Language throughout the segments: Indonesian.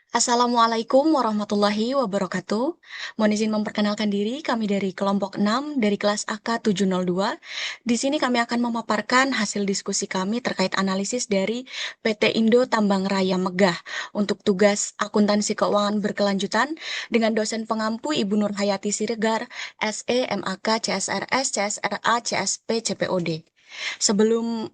Assalamualaikum warahmatullahi wabarakatuh. Mohon izin memperkenalkan diri, kami dari kelompok 6 dari kelas AK 702. Di sini kami akan memaparkan hasil diskusi kami terkait analisis dari PT Indo Tambang Raya Megah untuk tugas akuntansi keuangan berkelanjutan dengan dosen pengampu Ibu Nur Hayati Siregar, SE, MAK, CSRS, CSRA, CSP, CPOD. Sebelum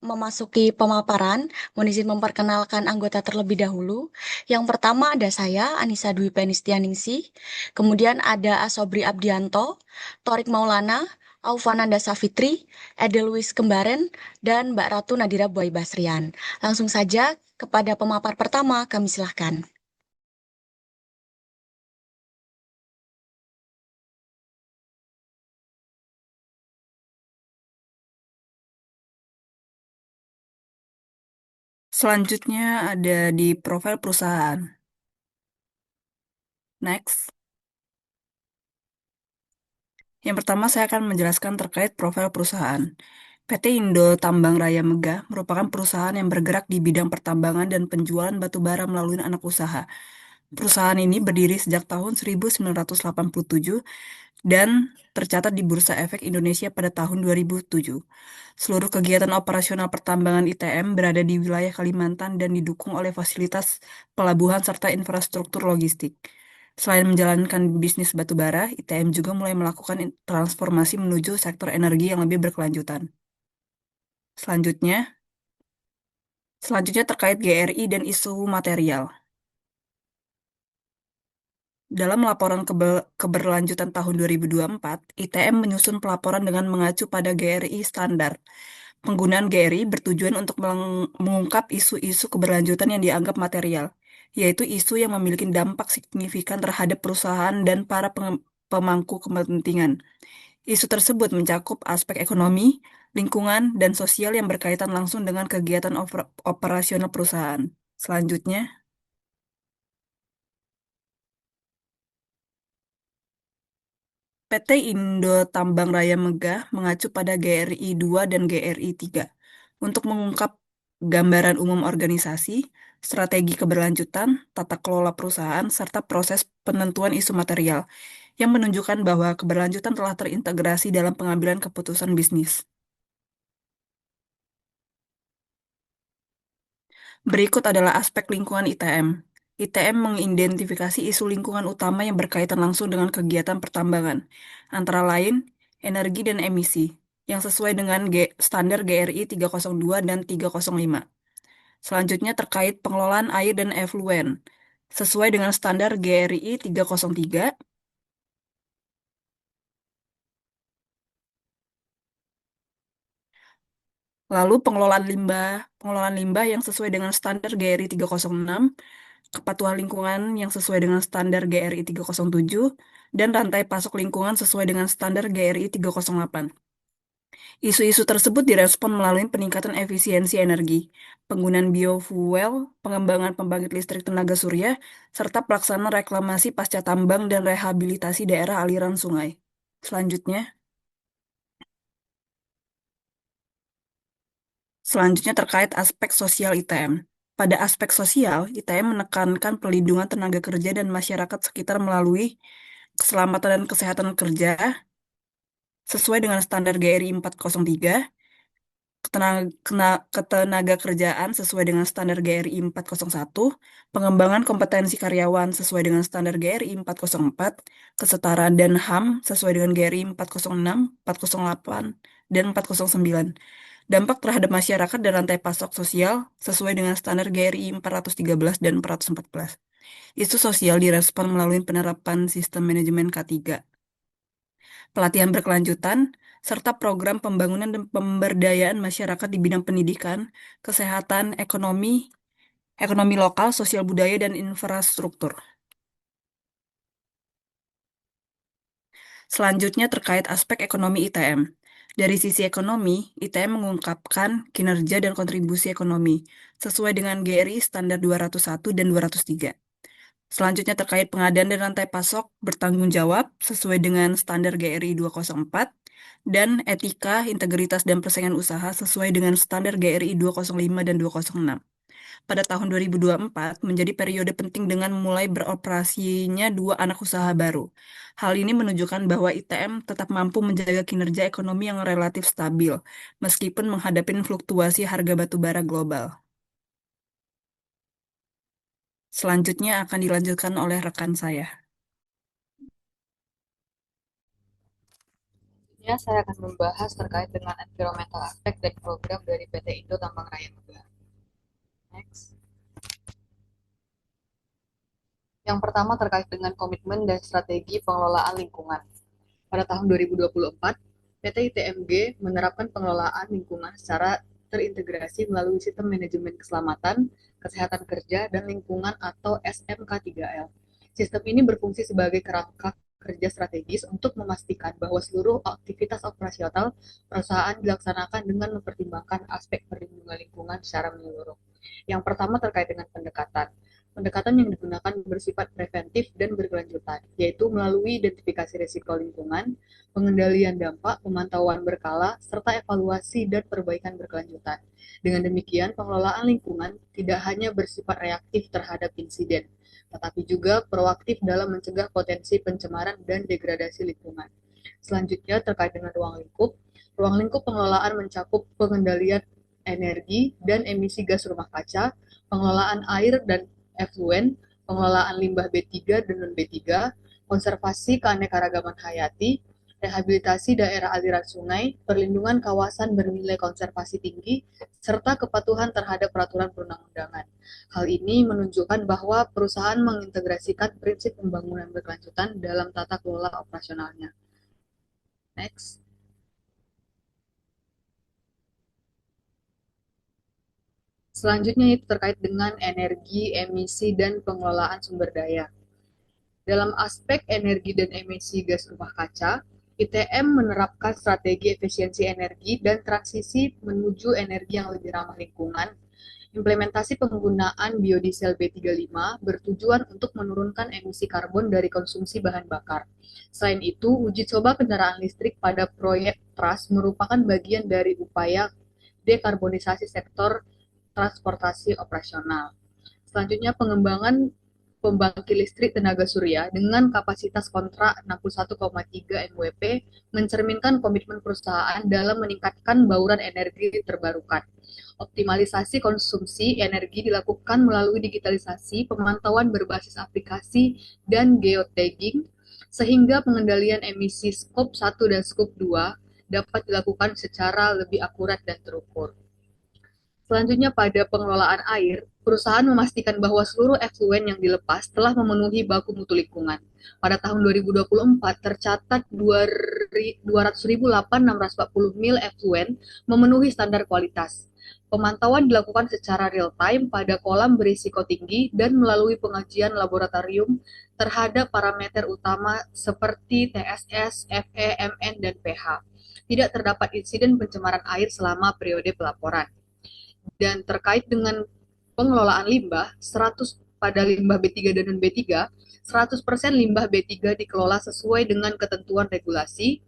memasuki pemaparan, mohon izin memperkenalkan anggota terlebih dahulu. Yang pertama ada saya, Anissa Dwi Penistianingsih. Kemudian ada Asobri Abdianto, Torik Maulana, Aufananda Safitri, Edelwis Kembaren, dan Mbak Ratu Nadira Buai Basrian. Langsung saja kepada pemapar pertama, kami silahkan. Selanjutnya ada di profil perusahaan. Next. Yang pertama saya akan menjelaskan terkait profil perusahaan. PT Indo Tambang Raya Megah merupakan perusahaan yang bergerak di bidang pertambangan dan penjualan batu bara melalui anak usaha. Perusahaan ini berdiri sejak tahun 1987 dan tercatat di Bursa Efek Indonesia pada tahun 2007. Seluruh kegiatan operasional pertambangan ITM berada di wilayah Kalimantan dan didukung oleh fasilitas pelabuhan serta infrastruktur logistik. Selain menjalankan bisnis batubara, ITM juga mulai melakukan transformasi menuju sektor energi yang lebih berkelanjutan. Selanjutnya, selanjutnya terkait GRI dan isu material. Dalam laporan keberlanjutan tahun 2024, ITM menyusun pelaporan dengan mengacu pada GRI standar. Penggunaan GRI bertujuan untuk mengungkap isu-isu keberlanjutan yang dianggap material, yaitu isu yang memiliki dampak signifikan terhadap perusahaan dan para pemangku kepentingan. Isu tersebut mencakup aspek ekonomi, lingkungan, dan sosial yang berkaitan langsung dengan kegiatan operasional perusahaan. Selanjutnya, PT Indo Tambang Raya Megah mengacu pada GRI 2 dan GRI 3 untuk mengungkap gambaran umum organisasi, strategi keberlanjutan, tata kelola perusahaan, serta proses penentuan isu material yang menunjukkan bahwa keberlanjutan telah terintegrasi dalam pengambilan keputusan bisnis. Berikut adalah aspek lingkungan ITM. ITM mengidentifikasi isu lingkungan utama yang berkaitan langsung dengan kegiatan pertambangan, antara lain energi dan emisi, yang sesuai dengan standar GRI 302 dan 305. Selanjutnya terkait pengelolaan air dan efluen, sesuai dengan standar GRI 303. Lalu pengelolaan limbah yang sesuai dengan standar GRI 306, kepatuhan lingkungan yang sesuai dengan standar GRI 307, dan rantai pasok lingkungan sesuai dengan standar GRI 308. Isu-isu tersebut direspon melalui peningkatan efisiensi energi, penggunaan biofuel, pengembangan pembangkit listrik tenaga surya, serta pelaksanaan reklamasi pasca tambang dan rehabilitasi daerah aliran sungai. Selanjutnya terkait aspek sosial ITM. Pada aspek sosial, ITM menekankan perlindungan tenaga kerja dan masyarakat sekitar melalui keselamatan dan kesehatan kerja sesuai dengan standar GRI 403, ketenaga kerjaan sesuai dengan standar GRI 401, pengembangan kompetensi karyawan sesuai dengan standar GRI 404, kesetaraan dan HAM sesuai dengan GRI 406, 408, dan 409. Dampak terhadap masyarakat dan rantai pasok sosial sesuai dengan standar GRI 413 dan 414. Isu sosial direspon melalui penerapan sistem manajemen K3, pelatihan berkelanjutan, serta program pembangunan dan pemberdayaan masyarakat di bidang pendidikan, kesehatan, ekonomi lokal, sosial budaya, dan infrastruktur. Selanjutnya terkait aspek ekonomi ITM. Dari sisi ekonomi, ITM mengungkapkan kinerja dan kontribusi ekonomi sesuai dengan GRI standar 201 dan 203. Selanjutnya terkait pengadaan dan rantai pasok bertanggung jawab sesuai dengan standar GRI 204 dan etika, integritas, dan persaingan usaha sesuai dengan standar GRI 205 dan 206. pada tahun 2024 menjadi periode penting dengan mulai beroperasinya dua anak usaha baru. Hal ini menunjukkan bahwa ITM tetap mampu menjaga kinerja ekonomi yang relatif stabil, meskipun menghadapi fluktuasi harga batu bara global. Selanjutnya akan dilanjutkan oleh rekan saya. Selanjutnya saya akan membahas terkait dengan environmental aspek dan program dari PT Indo Tambang Raya Mega. Next. Yang pertama terkait dengan komitmen dan strategi pengelolaan lingkungan. Pada tahun 2024, PT ITMG menerapkan pengelolaan lingkungan secara terintegrasi melalui sistem manajemen keselamatan, kesehatan kerja, dan lingkungan atau SMK3L. Sistem ini berfungsi sebagai kerangka kerja strategis untuk memastikan bahwa seluruh aktivitas operasional perusahaan dilaksanakan dengan mempertimbangkan aspek perlindungan lingkungan secara menyeluruh. Yang pertama terkait dengan pendekatan. Pendekatan yang digunakan bersifat preventif dan berkelanjutan, yaitu melalui identifikasi risiko lingkungan, pengendalian dampak, pemantauan berkala, serta evaluasi dan perbaikan berkelanjutan. Dengan demikian, pengelolaan lingkungan tidak hanya bersifat reaktif terhadap insiden, tetapi juga proaktif dalam mencegah potensi pencemaran dan degradasi lingkungan. Selanjutnya, terkait dengan ruang lingkup pengelolaan mencakup pengendalian energi dan emisi gas rumah kaca, pengelolaan air dan efluen, pengelolaan limbah B3 dan non-B3, konservasi keanekaragaman hayati, rehabilitasi daerah aliran sungai, perlindungan kawasan bernilai konservasi tinggi, serta kepatuhan terhadap peraturan perundang-undangan. Hal ini menunjukkan bahwa perusahaan mengintegrasikan prinsip pembangunan berkelanjutan dalam tata kelola operasionalnya. Next. Selanjutnya itu terkait dengan energi, emisi, dan pengelolaan sumber daya. Dalam aspek energi dan emisi gas rumah kaca, ITM menerapkan strategi efisiensi energi dan transisi menuju energi yang lebih ramah lingkungan. Implementasi penggunaan biodiesel B35 bertujuan untuk menurunkan emisi karbon dari konsumsi bahan bakar. Selain itu, uji coba kendaraan listrik pada proyek TRAS merupakan bagian dari upaya dekarbonisasi sektor transportasi operasional. Selanjutnya pengembangan pembangkit listrik tenaga surya dengan kapasitas kontrak 61,3 MWP mencerminkan komitmen perusahaan dalam meningkatkan bauran energi terbarukan. Optimalisasi konsumsi energi dilakukan melalui digitalisasi, pemantauan berbasis aplikasi, dan geotagging, sehingga pengendalian emisi skop 1 dan skop 2 dapat dilakukan secara lebih akurat dan terukur. Selanjutnya pada pengelolaan air, perusahaan memastikan bahwa seluruh efluen yang dilepas telah memenuhi baku mutu lingkungan. Pada tahun 2024 tercatat 200.840 mil efluen memenuhi standar kualitas. Pemantauan dilakukan secara real time pada kolam berisiko tinggi dan melalui pengajian laboratorium terhadap parameter utama seperti TSS, Fe, Mn, dan pH. Tidak terdapat insiden pencemaran air selama periode pelaporan. Dan terkait dengan pengelolaan limbah, 100 pada limbah B3 dan non-B3, 100% limbah B3 dikelola sesuai dengan ketentuan regulasi.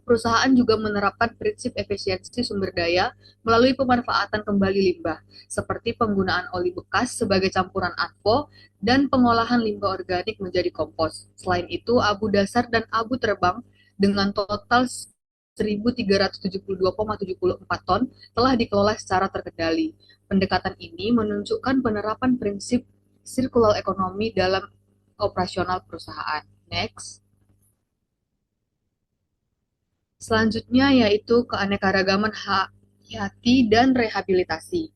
Perusahaan juga menerapkan prinsip efisiensi sumber daya melalui pemanfaatan kembali limbah, seperti penggunaan oli bekas sebagai campuran ANFO dan pengolahan limbah organik menjadi kompos. Selain itu, abu dasar dan abu terbang dengan total 1.372,74 ton telah dikelola secara terkendali. Pendekatan ini menunjukkan penerapan prinsip circular ekonomi dalam operasional perusahaan. Next. Selanjutnya yaitu keanekaragaman hayati dan rehabilitasi.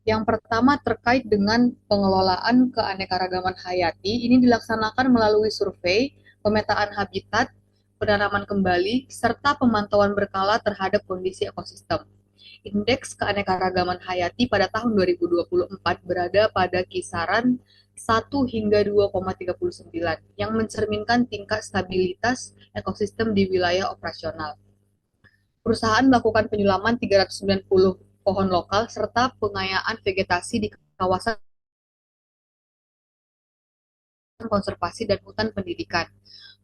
Yang pertama terkait dengan pengelolaan keanekaragaman hayati, ini dilaksanakan melalui survei, pemetaan habitat, penanaman kembali, serta pemantauan berkala terhadap kondisi ekosistem. Indeks keanekaragaman hayati pada tahun 2024 berada pada kisaran 1 hingga 2,39 yang mencerminkan tingkat stabilitas ekosistem di wilayah operasional. Perusahaan melakukan penyulaman 390 pohon lokal serta pengayaan vegetasi di kawasan konservasi dan hutan pendidikan.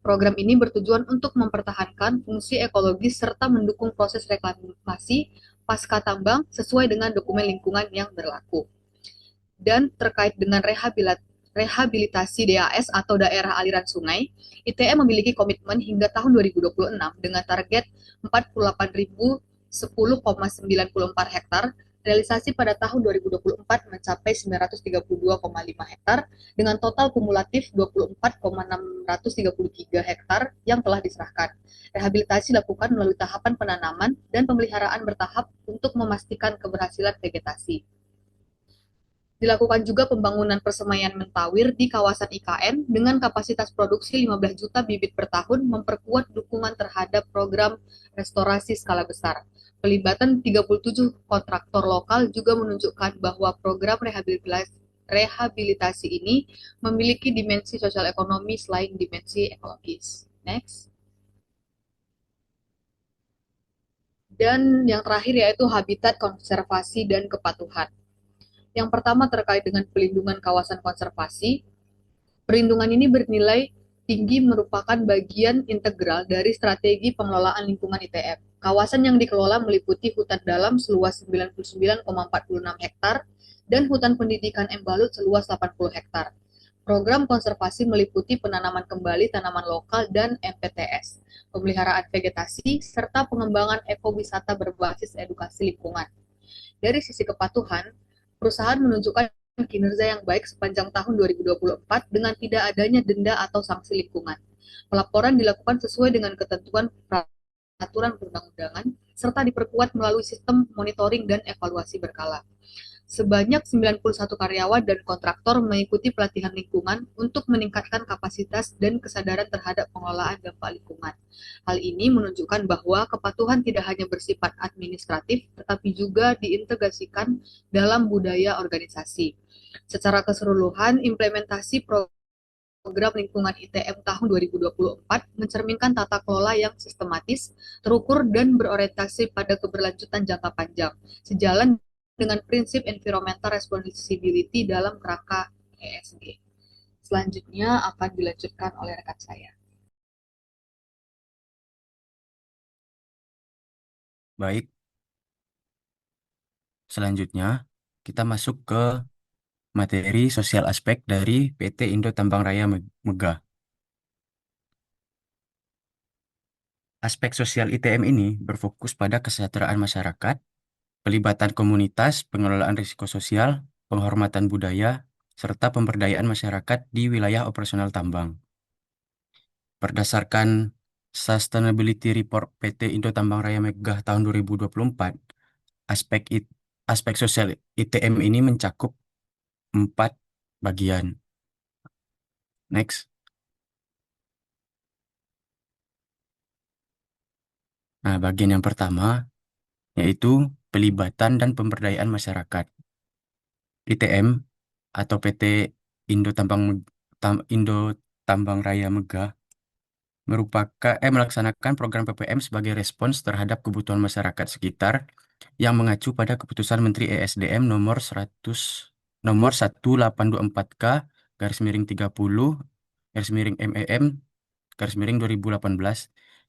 Program ini bertujuan untuk mempertahankan fungsi ekologis serta mendukung proses reklamasi pasca tambang sesuai dengan dokumen lingkungan yang berlaku. Dan terkait dengan rehabilitasi DAS atau daerah aliran sungai, ITM memiliki komitmen hingga tahun 2026 dengan target 48.010,94 hektar, realisasi pada tahun 2024 mencapai 932,5 hektar dengan total kumulatif 24,633 hektar yang telah diserahkan. Rehabilitasi dilakukan melalui tahapan penanaman dan pemeliharaan bertahap untuk memastikan keberhasilan vegetasi. Dilakukan juga pembangunan persemaian mentawir di kawasan IKN dengan kapasitas produksi 15 juta bibit per tahun, memperkuat dukungan terhadap program restorasi skala besar. Pelibatan 37 kontraktor lokal juga menunjukkan bahwa program rehabilitasi ini memiliki dimensi sosial ekonomi selain dimensi ekologis. Next. Dan yang terakhir yaitu habitat konservasi dan kepatuhan. Yang pertama terkait dengan pelindungan kawasan konservasi. Perlindungan ini bernilai tinggi merupakan bagian integral dari strategi pengelolaan lingkungan ITM. Kawasan yang dikelola meliputi hutan dalam seluas 99,46 hektar dan hutan pendidikan Embalut seluas 80 hektar. Program konservasi meliputi penanaman kembali tanaman lokal dan MPTS, pemeliharaan vegetasi, serta pengembangan ekowisata berbasis edukasi lingkungan. Dari sisi kepatuhan, perusahaan menunjukkan kinerja yang baik sepanjang tahun 2024 dengan tidak adanya denda atau sanksi lingkungan. Pelaporan dilakukan sesuai dengan ketentuan peraturan perundang-undangan serta diperkuat melalui sistem monitoring dan evaluasi berkala. Sebanyak 91 karyawan dan kontraktor mengikuti pelatihan lingkungan untuk meningkatkan kapasitas dan kesadaran terhadap pengelolaan dampak lingkungan. Hal ini menunjukkan bahwa kepatuhan tidak hanya bersifat administratif, tetapi juga diintegrasikan dalam budaya organisasi. Secara keseluruhan, implementasi program lingkungan ITM tahun 2024 mencerminkan tata kelola yang sistematis, terukur, dan berorientasi pada keberlanjutan jangka panjang, sejalan dengan prinsip environmental responsibility dalam kerangka ESG. Selanjutnya akan dilanjutkan oleh rekan saya. Baik, selanjutnya kita masuk ke materi sosial aspek dari PT Indo Tambang Raya Megah. Aspek sosial ITM ini berfokus pada kesejahteraan masyarakat, pelibatan komunitas, pengelolaan risiko sosial, penghormatan budaya, serta pemberdayaan masyarakat di wilayah operasional tambang. Berdasarkan Sustainability Report PT Indo Tambang Raya Megah tahun 2024, aspek aspek sosial ITM ini mencakup 4 bagian. Next. Nah, bagian yang pertama yaitu pelibatan dan pemberdayaan masyarakat. ITM atau PT Indo Indo Tambang Raya Megah melaksanakan program PPM sebagai respons terhadap kebutuhan masyarakat sekitar yang mengacu pada keputusan Menteri ESDM nomor 1824K garis miring 30 garis miring MEM garis miring 2018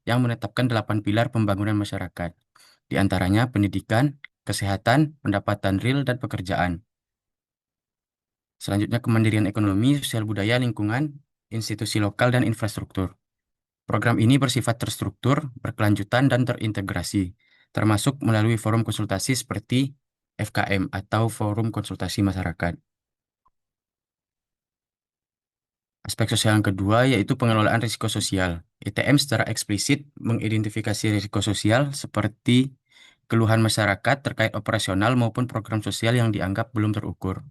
yang menetapkan 8 pilar pembangunan masyarakat. Di antaranya pendidikan, kesehatan, pendapatan real, dan pekerjaan. Selanjutnya kemandirian ekonomi, sosial budaya, lingkungan, institusi lokal, dan infrastruktur. Program ini bersifat terstruktur, berkelanjutan, dan terintegrasi, termasuk melalui forum konsultasi seperti FKM atau Forum Konsultasi Masyarakat. Aspek sosial yang kedua yaitu pengelolaan risiko sosial. ITM secara eksplisit mengidentifikasi risiko sosial seperti keluhan masyarakat terkait operasional maupun program sosial yang dianggap belum terukur.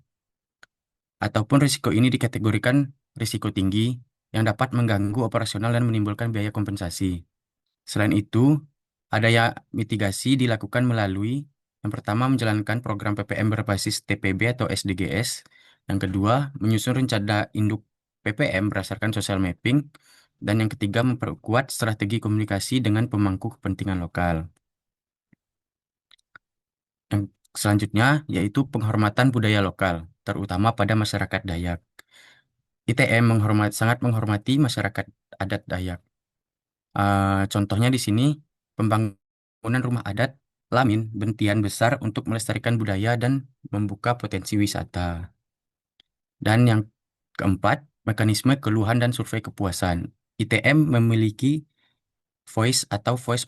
Ataupun risiko ini dikategorikan risiko tinggi yang dapat mengganggu operasional dan menimbulkan biaya kompensasi. Selain itu, ada ya mitigasi dilakukan melalui yang pertama menjalankan program PPM berbasis TPB atau SDGs, yang kedua menyusun rencana induk PPM berdasarkan social mapping, dan yang ketiga memperkuat strategi komunikasi dengan pemangku kepentingan lokal. Yang selanjutnya yaitu penghormatan budaya lokal, terutama pada masyarakat Dayak. ITM sangat menghormati masyarakat adat Dayak. Contohnya di sini pembangunan rumah adat Lamin Bentian besar untuk melestarikan budaya dan membuka potensi wisata. Dan yang keempat, mekanisme keluhan dan survei kepuasan. ITM memiliki Voice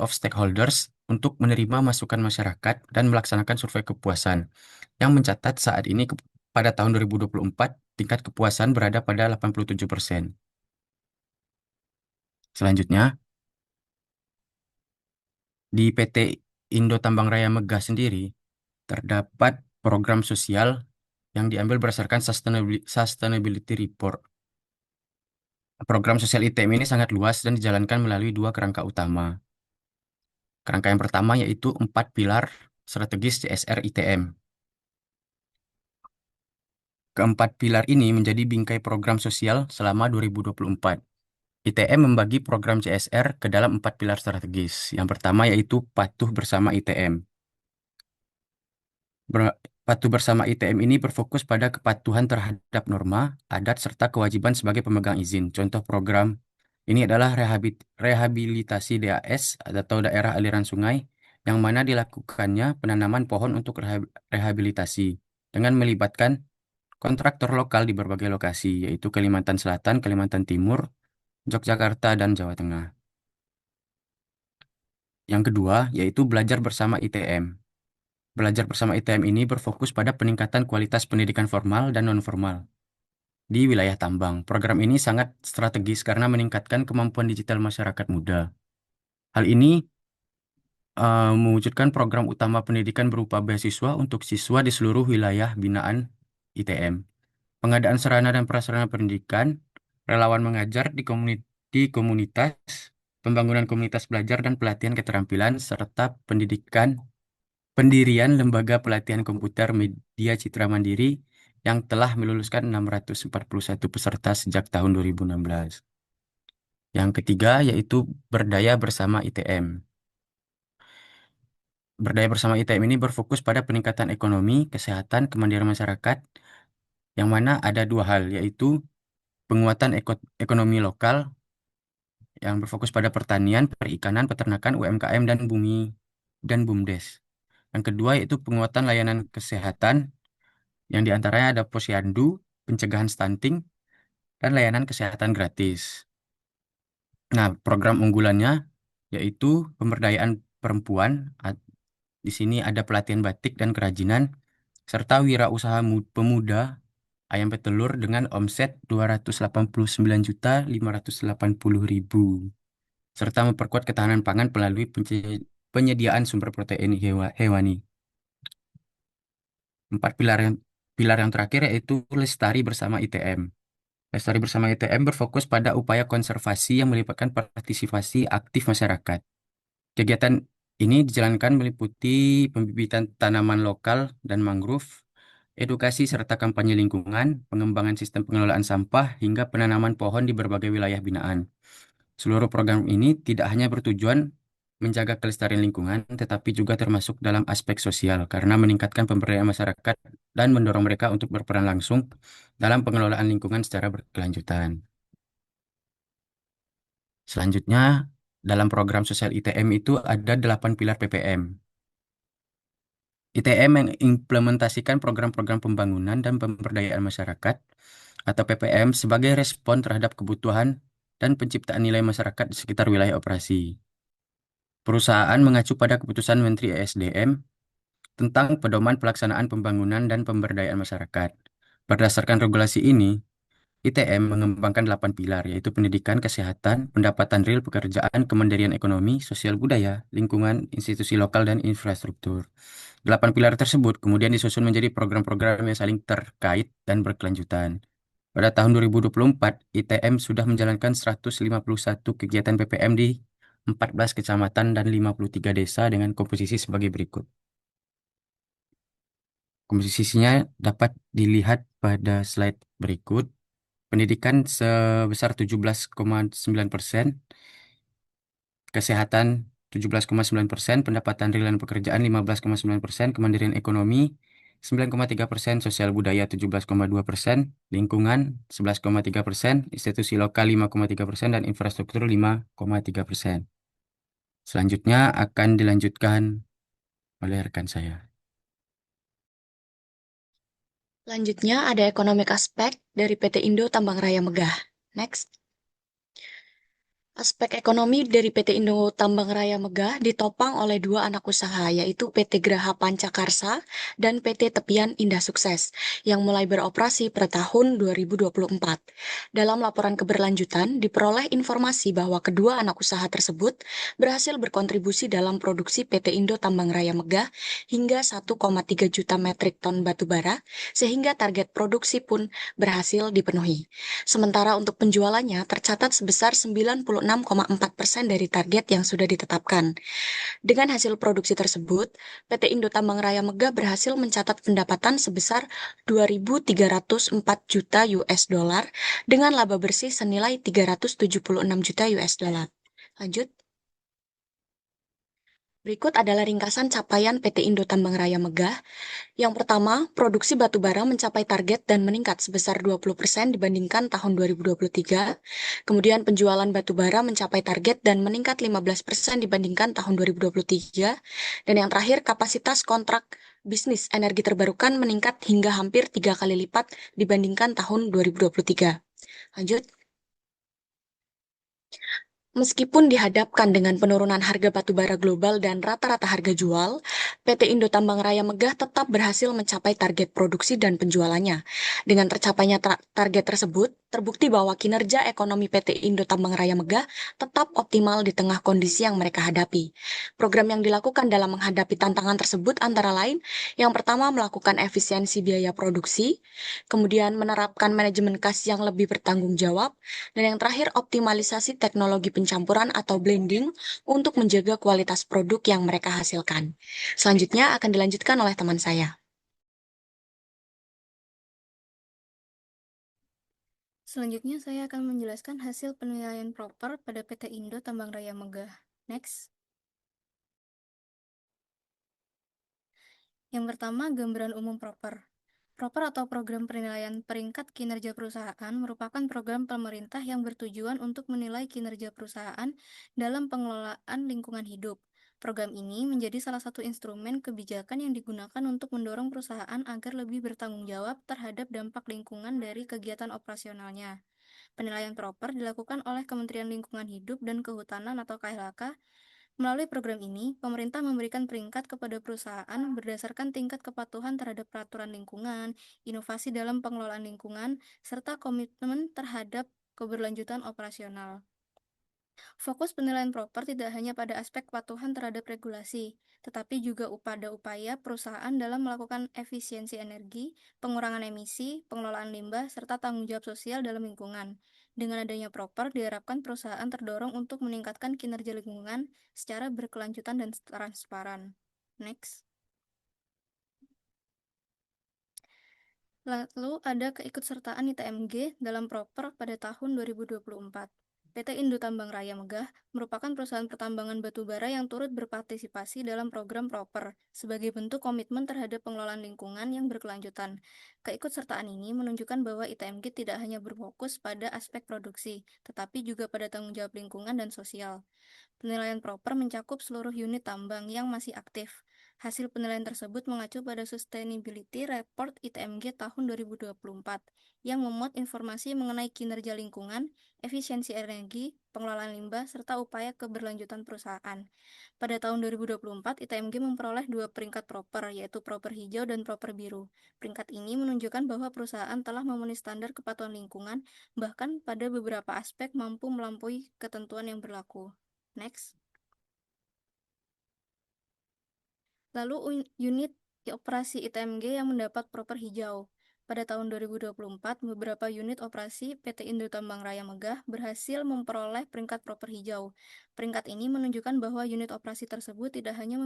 of Stakeholders untuk menerima masukan masyarakat dan melaksanakan survei kepuasan yang mencatat saat ini pada tahun 2024 tingkat kepuasan berada pada 87%. Selanjutnya, di PT Indo Tambang Raya Megah sendiri terdapat program sosial yang diambil berdasarkan Sustainability Report. Program sosial ITM ini sangat luas dan dijalankan melalui dua kerangka utama. Kerangka yang pertama yaitu 4 pilar strategis CSR ITM. Keempat pilar ini menjadi bingkai program sosial selama 2024. ITM membagi program CSR ke dalam 4 pilar strategis. Yang pertama yaitu Patuh Bersama ITM. Patuh Bersama ITM ini berfokus pada kepatuhan terhadap norma, adat, serta kewajiban sebagai pemegang izin. Contoh program ini adalah rehabilitasi DAS atau daerah aliran sungai, yang mana dilakukannya penanaman pohon untuk rehabilitasi dengan melibatkan kontraktor lokal di berbagai lokasi, yaitu Kalimantan Selatan, Kalimantan Timur, Yogyakarta, dan Jawa Tengah. Yang kedua, yaitu Belajar Bersama ITM. Belajar Bersama ITM ini berfokus pada peningkatan kualitas pendidikan formal dan non-formal di wilayah tambang. Program ini sangat strategis karena meningkatkan kemampuan digital masyarakat muda. Hal ini mewujudkan program utama pendidikan berupa beasiswa untuk siswa di seluruh wilayah binaan ITM. Pengadaan sarana dan prasarana pendidikan, relawan mengajar di komunitas, pembangunan komunitas belajar dan pelatihan keterampilan, serta pendirian lembaga pelatihan komputer media Citra Mandiri yang telah meluluskan 641 peserta sejak tahun 2016. Yang ketiga yaitu Berdaya Bersama ITM. Berdaya Bersama ITM ini berfokus pada peningkatan ekonomi, kesehatan, kemandirian masyarakat, yang mana ada dua hal, yaitu penguatan ekonomi lokal yang berfokus pada pertanian, perikanan, peternakan, UMKM, dan bumi dan BUMDes. Yang kedua yaitu penguatan layanan kesehatan, yang diantaranya ada posyandu, pencegahan stunting, dan layanan kesehatan gratis. Nah, program unggulannya yaitu pemberdayaan perempuan. Di sini ada pelatihan batik dan kerajinan, serta wirausaha pemuda ayam petelur dengan omset 289.580.000, serta memperkuat ketahanan pangan melalui penyediaan sumber protein hewani. Pilar yang terakhir yaitu Lestari Bersama ITM. Lestari Bersama ITM berfokus pada upaya konservasi yang melibatkan partisipasi aktif masyarakat. Kegiatan ini dijalankan meliputi pembibitan tanaman lokal dan mangrove, edukasi serta kampanye lingkungan, pengembangan sistem pengelolaan sampah, hingga penanaman pohon di berbagai wilayah binaan. Seluruh program ini tidak hanya bertujuan menjaga kelestarian lingkungan, tetapi juga termasuk dalam aspek sosial karena meningkatkan pemberdayaan masyarakat dan mendorong mereka untuk berperan langsung dalam pengelolaan lingkungan secara berkelanjutan. Selanjutnya, dalam program sosial ITM itu ada 8 pilar PPM. ITM mengimplementasikan program-program pembangunan dan pemberdayaan masyarakat atau PPM sebagai respon terhadap kebutuhan dan penciptaan nilai masyarakat di sekitar wilayah operasi. Perusahaan mengacu pada keputusan Menteri ESDM tentang pedoman pelaksanaan pembangunan dan pemberdayaan masyarakat. Berdasarkan regulasi ini, ITM mengembangkan 8 pilar, yaitu pendidikan, kesehatan, pendapatan real, pekerjaan, kemandirian ekonomi, sosial budaya, lingkungan, institusi lokal, dan infrastruktur. 8 pilar tersebut kemudian disusun menjadi program-program yang saling terkait dan berkelanjutan. Pada tahun 2024, ITM sudah menjalankan 151 kegiatan PPM di 14 kecamatan dan 53 desa dengan komposisi sebagai berikut. Komposisinya dapat dilihat pada slide berikut. Pendidikan sebesar 17,9%, kesehatan 17,9%, pendapatan real dan pekerjaan 15,9%, kemandirian ekonomi 9,3%, sosial budaya 17,2%, lingkungan 11,3%, institusi lokal 5,3%, dan infrastruktur 5,3%. Selanjutnya akan dilanjutkan oleh rekan saya. Selanjutnya ada economic aspek dari PT Indo Tambang Raya Megah. Next. Aspek ekonomi dari PT Indo Tambang Raya Megah ditopang oleh dua anak usaha, yaitu PT Graha Pancakarsa dan PT Tepian Indah Sukses, yang mulai beroperasi per tahun 2024. Dalam laporan keberlanjutan, diperoleh informasi bahwa kedua anak usaha tersebut berhasil berkontribusi dalam produksi PT Indo Tambang Raya Megah hingga 1,3 juta metrik ton batu bara, sehingga target produksi pun berhasil dipenuhi. Sementara untuk penjualannya tercatat sebesar 96,4% dari target yang sudah ditetapkan. Dengan hasil produksi tersebut, PT Indo Tambang Raya Megah berhasil mencatat pendapatan sebesar 2.304 juta US dollar dengan laba bersih senilai 376 juta US dollar. Lanjut. Berikut adalah ringkasan capaian PT Indo Tambang Raya Megah. Yang pertama, produksi batu bara mencapai target dan meningkat sebesar 20% dibandingkan tahun 2023. Kemudian penjualan batu bara mencapai target dan meningkat 15% dibandingkan tahun 2023. Dan yang terakhir, kapasitas kontrak bisnis energi terbarukan meningkat hingga hampir 3 kali lipat dibandingkan tahun 2023. Lanjut. Meskipun dihadapkan dengan penurunan harga batu bara global dan rata-rata harga jual, PT Indo Tambang Raya Megah tetap berhasil mencapai target produksi dan penjualannya. Dengan tercapainya target tersebut, terbukti bahwa kinerja ekonomi PT Indo Tambang Raya Megah tetap optimal di tengah kondisi yang mereka hadapi. Program yang dilakukan dalam menghadapi tantangan tersebut antara lain, yang pertama melakukan efisiensi biaya produksi, kemudian menerapkan manajemen kas yang lebih bertanggung jawab, dan yang terakhir, optimalisasi teknologi pencampuran atau blending untuk menjaga kualitas produk yang mereka hasilkan. Selanjutnya akan dilanjutkan oleh teman saya. Selanjutnya saya akan menjelaskan hasil penilaian proper pada PT Indo Tambang Raya Megah. Next. Yang pertama, gambaran umum proper. Proper atau program penilaian peringkat kinerja perusahaan merupakan program pemerintah yang bertujuan untuk menilai kinerja perusahaan dalam pengelolaan lingkungan hidup. Program ini menjadi salah satu instrumen kebijakan yang digunakan untuk mendorong perusahaan agar lebih bertanggung jawab terhadap dampak lingkungan dari kegiatan operasionalnya. Penilaian proper dilakukan oleh Kementerian Lingkungan Hidup dan Kehutanan atau KLHK. Melalui program ini, pemerintah memberikan peringkat kepada perusahaan berdasarkan tingkat kepatuhan terhadap peraturan lingkungan, inovasi dalam pengelolaan lingkungan, serta komitmen terhadap keberlanjutan operasional. Fokus penilaian proper tidak hanya pada aspek kepatuhan terhadap regulasi, tetapi juga pada upaya perusahaan dalam melakukan efisiensi energi, pengurangan emisi, pengelolaan limbah, serta tanggung jawab sosial dalam lingkungan. Dengan adanya proper, diharapkan perusahaan terdorong untuk meningkatkan kinerja lingkungan secara berkelanjutan dan transparan. Next. Lalu ada keikutsertaan ITMG dalam proper pada tahun 2024. PT Indo Tambang Raya Megah merupakan perusahaan pertambangan batu bara yang turut berpartisipasi dalam program proper sebagai bentuk komitmen terhadap pengelolaan lingkungan yang berkelanjutan. Keikutsertaan ini menunjukkan bahwa ITMG tidak hanya berfokus pada aspek produksi, tetapi juga pada tanggung jawab lingkungan dan sosial. Penilaian proper mencakup seluruh unit tambang yang masih aktif. Hasil penilaian tersebut mengacu pada Sustainability Report ITMG tahun 2024 yang memuat informasi mengenai kinerja lingkungan, efisiensi energi, pengelolaan limbah, serta upaya keberlanjutan perusahaan. Pada tahun 2024, ITMG memperoleh 2 peringkat proper, yaitu proper hijau dan proper biru. Peringkat ini menunjukkan bahwa perusahaan telah memenuhi standar kepatuhan lingkungan, bahkan pada beberapa aspek mampu melampaui ketentuan yang berlaku. Next. Lalu unit operasi ITMG yang mendapat proper hijau. Pada tahun 2024, beberapa unit operasi PT Indo Tambang Raya Megah berhasil memperoleh peringkat proper hijau. Peringkat ini menunjukkan bahwa unit operasi tersebut tidak hanya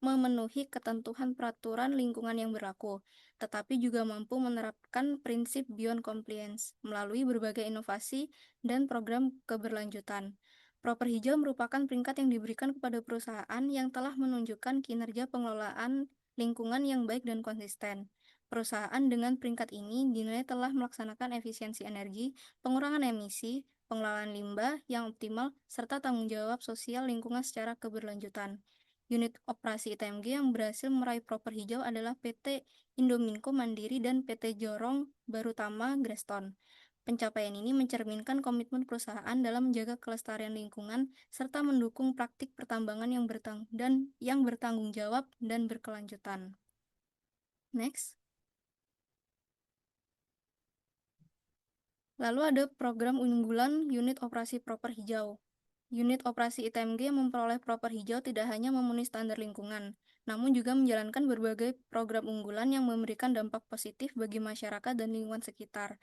memenuhi ketentuan peraturan lingkungan yang berlaku, tetapi juga mampu menerapkan prinsip beyond compliance melalui berbagai inovasi dan program keberlanjutan. Proper hijau merupakan peringkat yang diberikan kepada perusahaan yang telah menunjukkan kinerja pengelolaan lingkungan yang baik dan konsisten. Perusahaan dengan peringkat ini dinilai telah melaksanakan efisiensi energi, pengurangan emisi, pengelolaan limbah yang optimal, serta tanggung jawab sosial lingkungan secara keberlanjutan. unit operasi ITMG yang berhasil meraih proper hijau adalah PT Indominco Mandiri dan PT Jorong Barutama Greston. Pencapaian ini mencerminkan komitmen perusahaan dalam menjaga kelestarian lingkungan serta mendukung praktik pertambangan yang bertanggung jawab dan berkelanjutan. Next. Lalu ada program unggulan unit operasi proper hijau. Unit operasi ITMG yang memperoleh proper hijau tidak hanya memenuhi standar lingkungan, namun juga menjalankan berbagai program unggulan yang memberikan dampak positif bagi masyarakat dan lingkungan sekitar.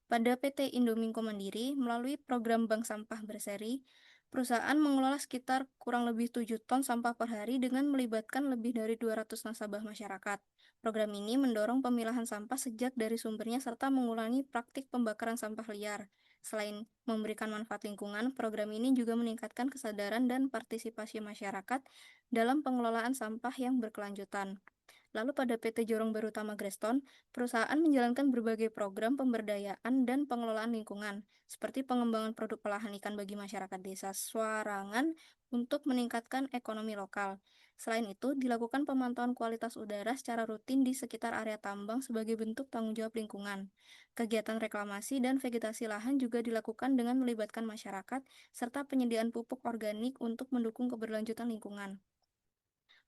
Pada PT Indominco Mandiri, melalui program bank sampah berseri, perusahaan mengelola sekitar kurang lebih 7 ton sampah per hari dengan melibatkan lebih dari 200 nasabah masyarakat. Program ini mendorong pemilahan sampah sejak dari sumbernya serta mengurangi praktik pembakaran sampah liar. Selain memberikan manfaat lingkungan, program ini juga meningkatkan kesadaran dan partisipasi masyarakat dalam pengelolaan sampah yang berkelanjutan. Lalu pada PT Jorong Barutama Greston, perusahaan menjalankan berbagai program pemberdayaan dan pengelolaan lingkungan, seperti pengembangan produk olahan ikan bagi masyarakat desa Swarangan untuk meningkatkan ekonomi lokal. Selain itu, dilakukan pemantauan kualitas udara secara rutin di sekitar area tambang sebagai bentuk tanggung jawab lingkungan. Kegiatan reklamasi dan vegetasi lahan juga dilakukan dengan melibatkan masyarakat, serta penyediaan pupuk organik untuk mendukung keberlanjutan lingkungan.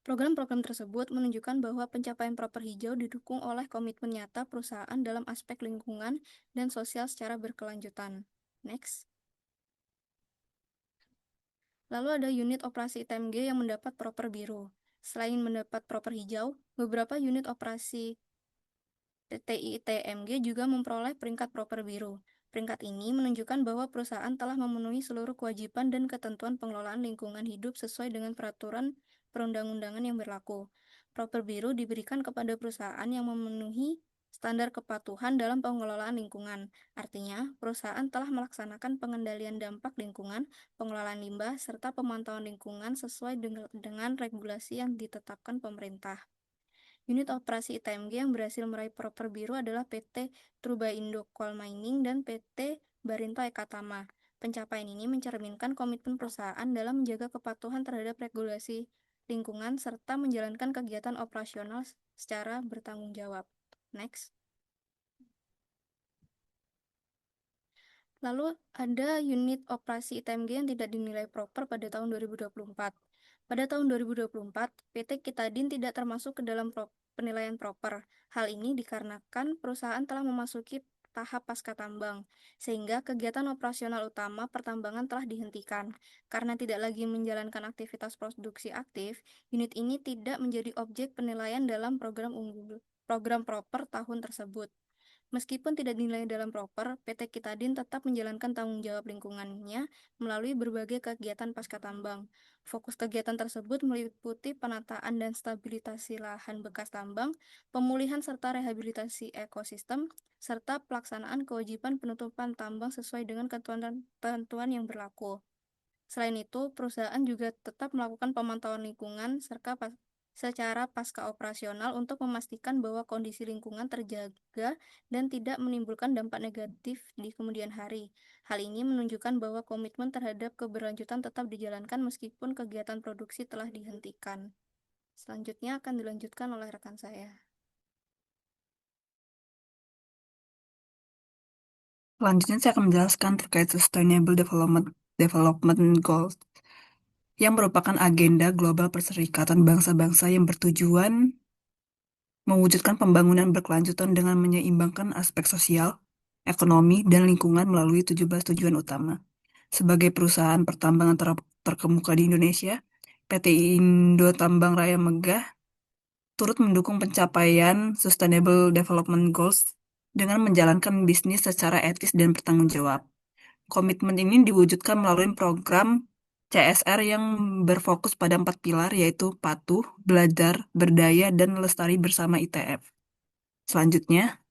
Program-program tersebut menunjukkan bahwa pencapaian proper hijau didukung oleh komitmen nyata perusahaan dalam aspek lingkungan dan sosial secara berkelanjutan. Next. Lalu ada unit operasi ITMG yang mendapat proper biru. Selain mendapat proper hijau, beberapa unit operasi TITMG juga memperoleh peringkat proper biru. Peringkat ini menunjukkan bahwa perusahaan telah memenuhi seluruh kewajiban dan ketentuan pengelolaan lingkungan hidup sesuai dengan peraturan perundang-undangan yang berlaku. Proper biru diberikan kepada perusahaan yang memenuhi standar kepatuhan dalam pengelolaan lingkungan. Artinya, perusahaan telah melaksanakan pengendalian dampak lingkungan, pengelolaan limbah, serta pemantauan lingkungan sesuai dengan regulasi yang ditetapkan pemerintah. Unit operasi ITMG yang berhasil meraih proper biru adalah PT Trubaindo Coal Mining dan PT Barinto Ekatama. Pencapaian ini mencerminkan komitmen perusahaan dalam menjaga kepatuhan terhadap regulasi lingkungan serta menjalankan kegiatan operasional secara bertanggung jawab. Next. Lalu ada unit operasi ITMG yang tidak dinilai proper pada tahun 2024. Pada tahun 2024, PT Kitadin tidak termasuk ke dalam penilaian proper. Hal ini dikarenakan perusahaan telah memasuki tahap pasca tambang, sehingga kegiatan operasional utama pertambangan telah dihentikan. Karena tidak lagi menjalankan aktivitas produksi aktif, unit ini tidak menjadi objek penilaian dalam program proper tahun tersebut. Meskipun tidak dinilai dalam proper, PT Kitadin tetap menjalankan tanggung jawab lingkungannya melalui berbagai kegiatan pasca tambang. Fokus kegiatan tersebut meliputi penataan dan stabilisasi lahan bekas tambang, pemulihan serta rehabilitasi ekosistem, serta pelaksanaan kewajiban penutupan tambang sesuai dengan ketentuan yang berlaku. Selain itu, perusahaan juga tetap melakukan pemantauan lingkungan secara pasca operasional untuk memastikan bahwa kondisi lingkungan terjaga dan tidak menimbulkan dampak negatif di kemudian hari. Hal ini menunjukkan bahwa komitmen terhadap keberlanjutan tetap dijalankan meskipun kegiatan produksi telah dihentikan. Selanjutnya akan dilanjutkan oleh rekan saya. Selanjutnya saya akan menjelaskan terkait Sustainable Development Goals yang merupakan agenda global perserikatan bangsa-bangsa yang bertujuan mewujudkan pembangunan berkelanjutan dengan menyeimbangkan aspek sosial, ekonomi, dan lingkungan melalui 17 tujuan utama. Sebagai perusahaan pertambangan terkemuka di Indonesia, PT Indo Tambang Raya Megah turut mendukung pencapaian Sustainable Development Goals dengan menjalankan bisnis secara etis dan bertanggung jawab. Komitmen ini diwujudkan melalui program CSR yang berfokus pada 4 pilar, yaitu patuh, belajar, berdaya, dan lestari bersama ITF. Selanjutnya,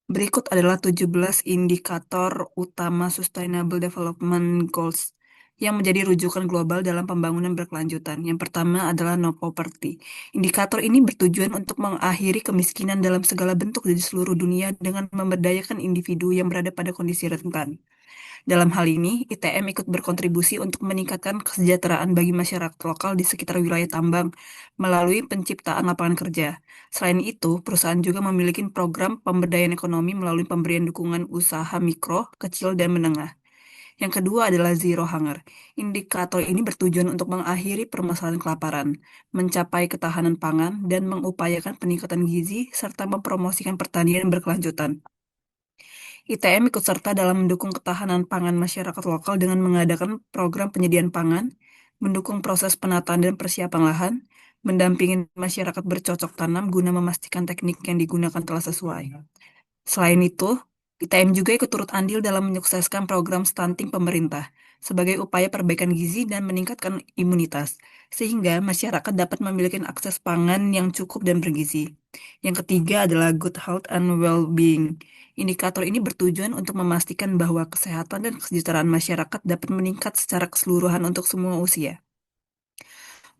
berikut adalah 17 indikator utama Sustainable Development Goals yang menjadi rujukan global dalam pembangunan berkelanjutan. Yang pertama adalah no poverty. Indikator ini bertujuan untuk mengakhiri kemiskinan dalam segala bentuk di seluruh dunia dengan memberdayakan individu yang berada pada kondisi rentan. Dalam hal ini, ITM ikut berkontribusi untuk meningkatkan kesejahteraan bagi masyarakat lokal di sekitar wilayah tambang melalui penciptaan lapangan kerja. Selain itu, perusahaan juga memiliki program pemberdayaan ekonomi melalui pemberian dukungan usaha mikro, kecil, dan menengah. Yang kedua adalah zero hunger. Indikator ini bertujuan untuk mengakhiri permasalahan kelaparan, mencapai ketahanan pangan, dan mengupayakan peningkatan gizi, serta mempromosikan pertanian berkelanjutan. ITM ikut serta dalam mendukung ketahanan pangan masyarakat lokal dengan mengadakan program penyediaan pangan, mendukung proses penataan dan persiapan lahan, mendampingi masyarakat bercocok tanam guna memastikan teknik yang digunakan telah sesuai. Selain itu, ITM juga ikut turut andil dalam menyukseskan program stunting pemerintah sebagai upaya perbaikan gizi dan meningkatkan imunitas, sehingga masyarakat dapat memiliki akses pangan yang cukup dan bergizi. Yang ketiga adalah good health and well-being. Indikator ini bertujuan untuk memastikan bahwa kesehatan dan kesejahteraan masyarakat dapat meningkat secara keseluruhan untuk semua usia.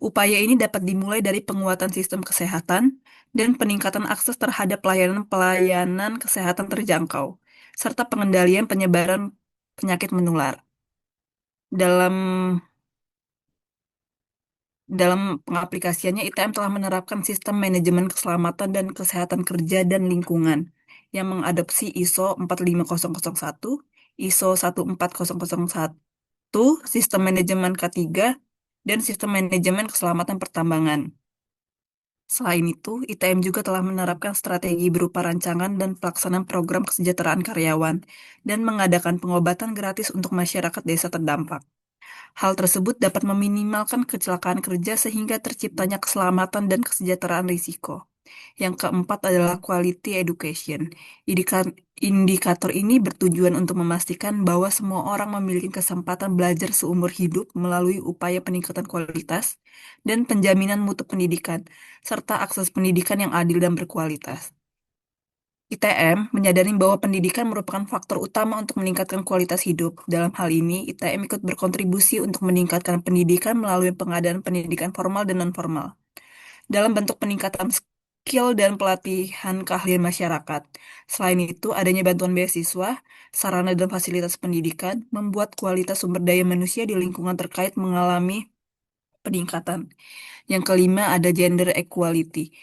Upaya ini dapat dimulai dari penguatan sistem kesehatan dan peningkatan akses terhadap pelayanan kesehatan terjangkau, serta pengendalian penyebaran penyakit menular. Dalam dalam pengaplikasiannya, ITM telah menerapkan sistem manajemen keselamatan dan kesehatan kerja dan lingkungan yang mengadopsi ISO 45001, ISO 14001, sistem manajemen K3, dan sistem manajemen keselamatan pertambangan. Selain itu, ITM juga telah menerapkan strategi berupa rancangan dan pelaksanaan program kesejahteraan karyawan dan mengadakan pengobatan gratis untuk masyarakat desa terdampak. Hal tersebut dapat meminimalkan kecelakaan kerja sehingga terciptanya keselamatan dan kesejahteraan risiko. Yang keempat adalah quality education. Indikator ini bertujuan untuk memastikan bahwa semua orang memiliki kesempatan belajar seumur hidup melalui upaya peningkatan kualitas dan penjaminan mutu pendidikan, serta akses pendidikan yang adil dan berkualitas. ITM menyadari bahwa pendidikan merupakan faktor utama untuk meningkatkan kualitas hidup. Dalam hal ini, ITM ikut berkontribusi untuk meningkatkan pendidikan melalui pengadaan pendidikan formal dan non-formal dalam bentuk peningkatan skill dan pelatihan keahlian masyarakat. Selain itu, adanya bantuan beasiswa, sarana dan fasilitas pendidikan membuat kualitas sumber daya manusia di lingkungan terkait mengalami peningkatan. Yang kelima ada gender equality.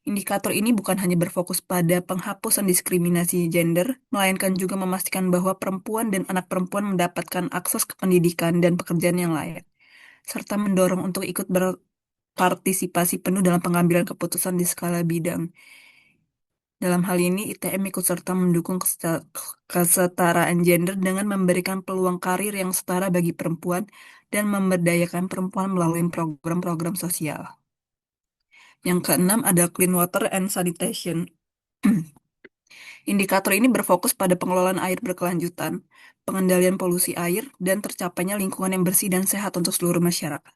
Indikator ini bukan hanya berfokus pada penghapusan diskriminasi gender, melainkan juga memastikan bahwa perempuan dan anak perempuan mendapatkan akses ke pendidikan dan pekerjaan yang layak, serta mendorong untuk ikut berpartisipasi penuh dalam pengambilan keputusan di skala bidang. Dalam hal ini, ITM ikut serta mendukung kesetaraan gender dengan memberikan peluang karir yang setara bagi perempuan dan memberdayakan perempuan melalui program-program sosial. Yang keenam ada clean water and sanitation. Indikator ini berfokus pada pengelolaan air berkelanjutan, pengendalian polusi air, dan tercapainya lingkungan yang bersih dan sehat untuk seluruh masyarakat.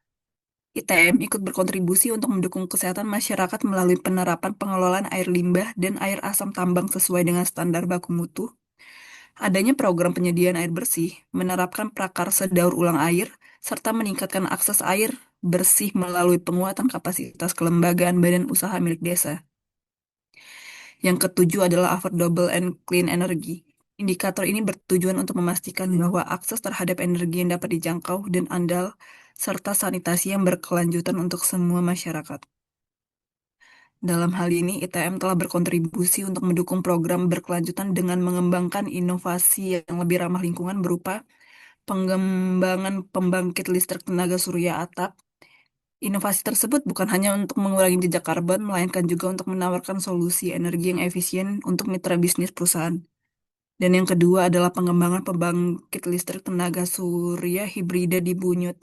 ITM ikut berkontribusi untuk mendukung kesehatan masyarakat melalui penerapan pengelolaan air limbah dan air asam tambang sesuai dengan standar baku mutu. Adanya program penyediaan air bersih, menerapkan prakarsa daur ulang air, serta meningkatkan akses air bersih melalui penguatan kapasitas kelembagaan badan usaha milik desa. Yang ketujuh adalah affordable and clean energy. Indikator ini bertujuan untuk memastikan bahwa akses terhadap energi yang dapat dijangkau dan andal, serta sanitasi yang berkelanjutan untuk semua masyarakat. Dalam hal ini, ITM telah berkontribusi untuk mendukung program berkelanjutan dengan mengembangkan inovasi yang lebih ramah lingkungan berupa pengembangan pembangkit listrik tenaga surya atap. Inovasi tersebut bukan hanya untuk mengurangi jejak karbon, melainkan juga untuk menawarkan solusi energi yang efisien untuk mitra bisnis perusahaan. Dan yang kedua adalah pengembangan pembangkit listrik tenaga surya hibrida di Bunyut.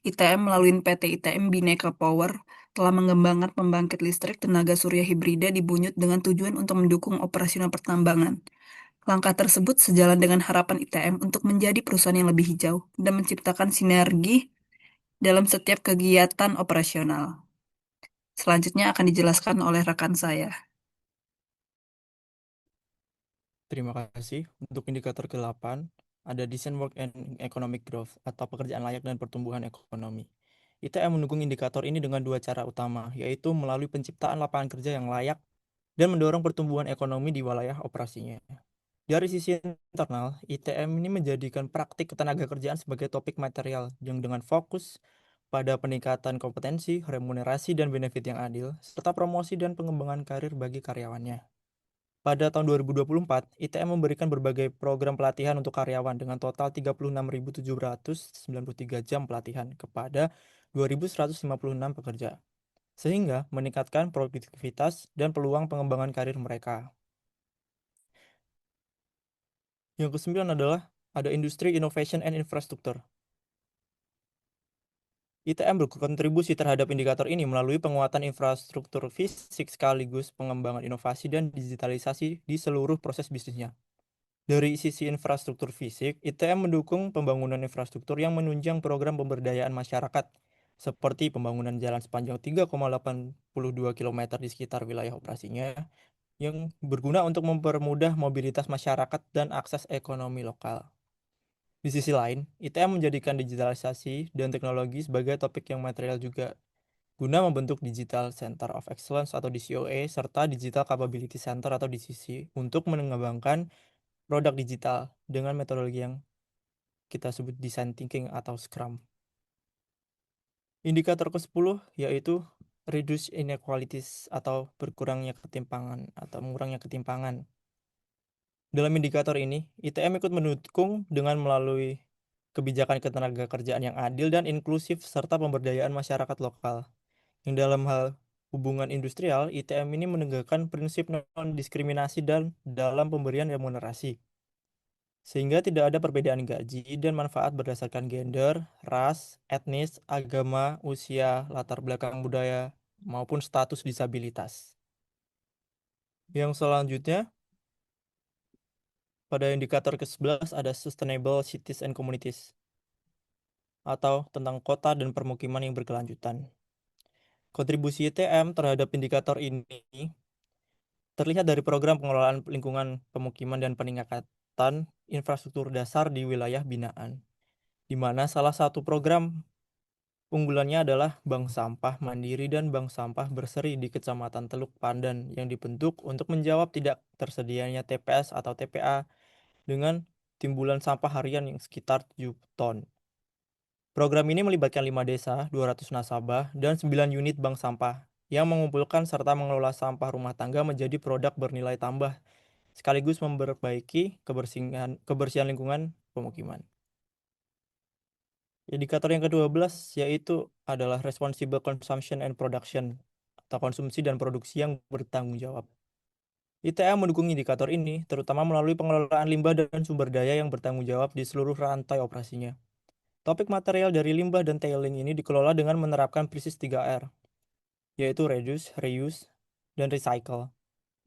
ITM melalui PT ITM Bhinneka Power telah mengembangkan pembangkit listrik tenaga surya hibrida di Bunyut dengan tujuan untuk mendukung operasional pertambangan. Langkah tersebut sejalan dengan harapan ITM untuk menjadi perusahaan yang lebih hijau dan menciptakan sinergi dalam setiap kegiatan operasional. Selanjutnya akan dijelaskan oleh rekan saya. Terima kasih. Untuk indikator ke-8, ada Decent Work and Economic Growth atau pekerjaan layak dan pertumbuhan ekonomi. ITM mendukung indikator ini dengan dua cara utama, yaitu melalui penciptaan lapangan kerja yang layak dan mendorong pertumbuhan ekonomi di wilayah operasinya. Dari sisi internal, ITM ini menjadikan praktik ketenaga kerjaan sebagai topik material yang dengan fokus pada peningkatan kompetensi, remunerasi, dan benefit yang adil, serta promosi dan pengembangan karir bagi karyawannya. Pada tahun 2024, ITM memberikan berbagai program pelatihan untuk karyawan dengan total 36.793 jam pelatihan kepada 2.156 pekerja, sehingga meningkatkan produktivitas dan peluang pengembangan karir mereka. Yang kesembilan adalah ada Industri Innovation and Infrastructure. ITM berkontribusi terhadap indikator ini melalui penguatan infrastruktur fisik sekaligus pengembangan inovasi dan digitalisasi di seluruh proses bisnisnya. Dari sisi infrastruktur fisik, ITM mendukung pembangunan infrastruktur yang menunjang program pemberdayaan masyarakat, seperti pembangunan jalan sepanjang 3,82 km di sekitar wilayah operasinya, yang berguna untuk mempermudah mobilitas masyarakat dan akses ekonomi lokal. Di sisi lain, ITM menjadikan digitalisasi dan teknologi sebagai topik yang material juga, guna membentuk Digital Center of Excellence atau DCOE, serta Digital Capability Center atau DCC, untuk mengembangkan produk digital dengan metodologi yang kita sebut design thinking atau Scrum. Indikator ke-10 yaitu reduce inequalities atau berkurangnya ketimpangan atau mengurangnya ketimpangan. Dalam indikator ini, ITM ikut mendukung dengan melalui kebijakan ketenaga kerjaan yang adil dan inklusif serta pemberdayaan masyarakat lokal. Yang dalam hal hubungan industrial, ITM ini menegakkan prinsip non-diskriminasi dan dalam pemberian remunerasi, sehingga tidak ada perbedaan gaji dan manfaat berdasarkan gender, ras, etnis, agama, usia, latar belakang budaya, maupun status disabilitas. Yang selanjutnya, pada indikator ke-11 ada Sustainable Cities and Communities, atau tentang kota dan permukiman yang berkelanjutan. Kontribusi ITM terhadap indikator ini terlihat dari program pengelolaan lingkungan pemukiman dan peningkatan infrastruktur dasar di wilayah binaan, di mana salah satu program unggulannya adalah Bank Sampah Mandiri dan Bank Sampah Berseri di Kecamatan Teluk Pandan yang dibentuk untuk menjawab tidak tersedianya TPS atau TPA dengan timbulan sampah harian yang sekitar 7 ton. Program ini melibatkan 5 desa, 200 nasabah, dan 9 unit bank sampah yang mengumpulkan serta mengelola sampah rumah tangga menjadi produk bernilai tambah, sekaligus memperbaiki kebersihan lingkungan pemukiman. Indikator yang ke-12 yaitu adalah Responsible Consumption and Production, atau konsumsi dan produksi yang bertanggung jawab. ITM mendukung indikator ini terutama melalui pengelolaan limbah dan sumber daya yang bertanggung jawab di seluruh rantai operasinya. Topik material dari limbah dan tailing ini dikelola dengan menerapkan prinsip 3R, yaitu reduce, reuse, dan recycle,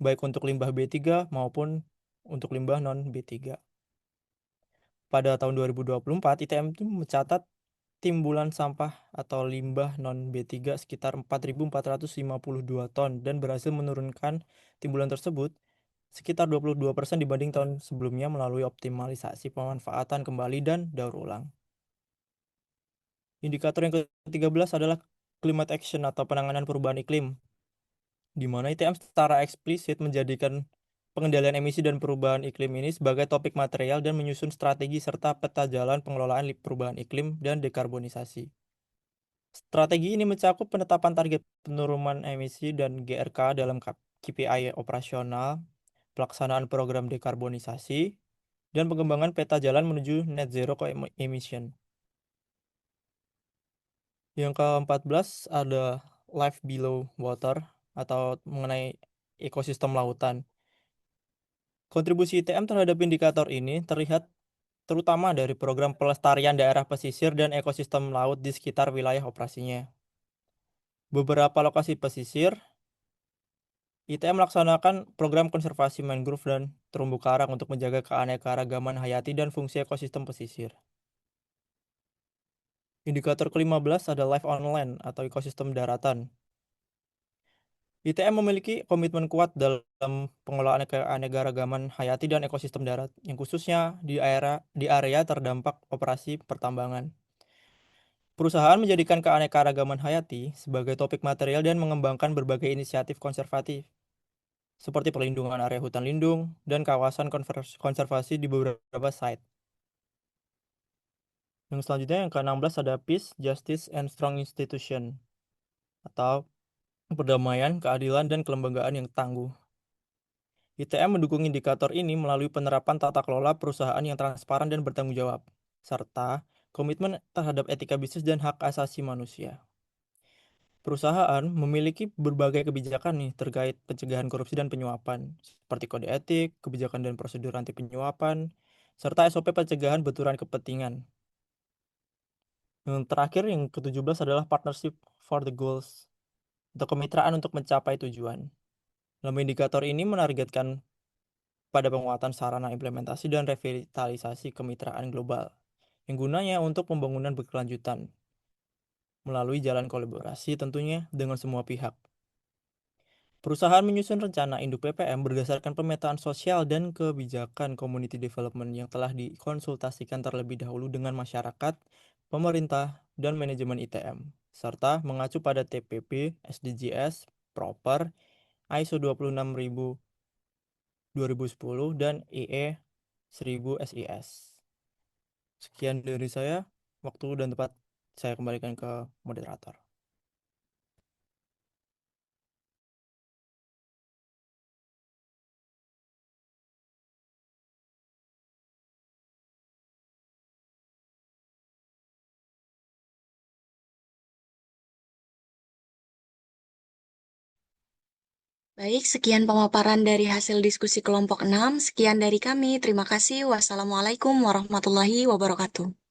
baik untuk limbah B3 maupun untuk limbah non-B3. Pada tahun 2024, ITM itu mencatat timbulan sampah atau limbah non-B3 sekitar 4.452 ton dan berhasil menurunkan timbulan tersebut sekitar 22% dibanding tahun sebelumnya melalui optimalisasi pemanfaatan kembali dan daur ulang. Indikator yang ke-13 adalah Climate Action atau penanganan perubahan iklim, di mana ITM secara eksplisit menjadikan pengendalian emisi dan perubahan iklim ini sebagai topik material dan menyusun strategi serta peta jalan pengelolaan perubahan iklim dan dekarbonisasi. Strategi ini mencakup penetapan target penurunan emisi dan GRK dalam KPI operasional, pelaksanaan program dekarbonisasi, dan pengembangan peta jalan menuju net zero emission. Yang ke-14 ada Life Below Water atau mengenai ekosistem lautan. Kontribusi ITM terhadap indikator ini terlihat terutama dari program pelestarian daerah pesisir dan ekosistem laut di sekitar wilayah operasinya. Beberapa lokasi pesisir, ITM melaksanakan program konservasi mangrove dan terumbu karang untuk menjaga keanekaragaman hayati dan fungsi ekosistem pesisir. Indikator ke-15 ada Life on Land atau ekosistem daratan. ITM memiliki komitmen kuat dalam pengelolaan keanekaragaman hayati dan ekosistem darat, yang khususnya di area terdampak operasi pertambangan. Perusahaan menjadikan keanekaragaman hayati sebagai topik material dan mengembangkan berbagai inisiatif konservatif, seperti perlindungan area hutan lindung dan kawasan konservasi di beberapa site. Yang selanjutnya yang ke-16 ada Peace, Justice, and Strong Institution atau perdamaian, keadilan, dan kelembagaan yang tangguh. ITM mendukung indikator ini melalui penerapan tata kelola perusahaan yang transparan dan bertanggung jawab, serta komitmen terhadap etika bisnis dan hak asasi manusia. Perusahaan memiliki berbagai kebijakan nih terkait pencegahan korupsi dan penyuapan, seperti kode etik, kebijakan dan prosedur anti penyuapan, serta SOP pencegahan benturan kepentingan. Yang terakhir, yang ke-17 adalah Partnership for the Goals, atau kemitraan untuk mencapai tujuan. Dalam indikator ini menargetkan pada penguatan sarana implementasi dan revitalisasi kemitraan global, yang gunanya untuk pembangunan berkelanjutan, melalui jalan kolaborasi tentunya dengan semua pihak. Perusahaan menyusun rencana induk PPM berdasarkan pemetaan sosial dan kebijakan community development yang telah dikonsultasikan terlebih dahulu dengan masyarakat, pemerintah, dan manajemen ITM, serta mengacu pada TPP, SDGs, Proper, ISO 26000 dan EE 1000 SIS. Sekian dari saya, waktu dan tempat saya kembalikan ke moderator. Baik, sekian pemaparan dari hasil diskusi kelompok 6. Sekian dari kami. Terima kasih. Wassalamualaikum warahmatullahi wabarakatuh.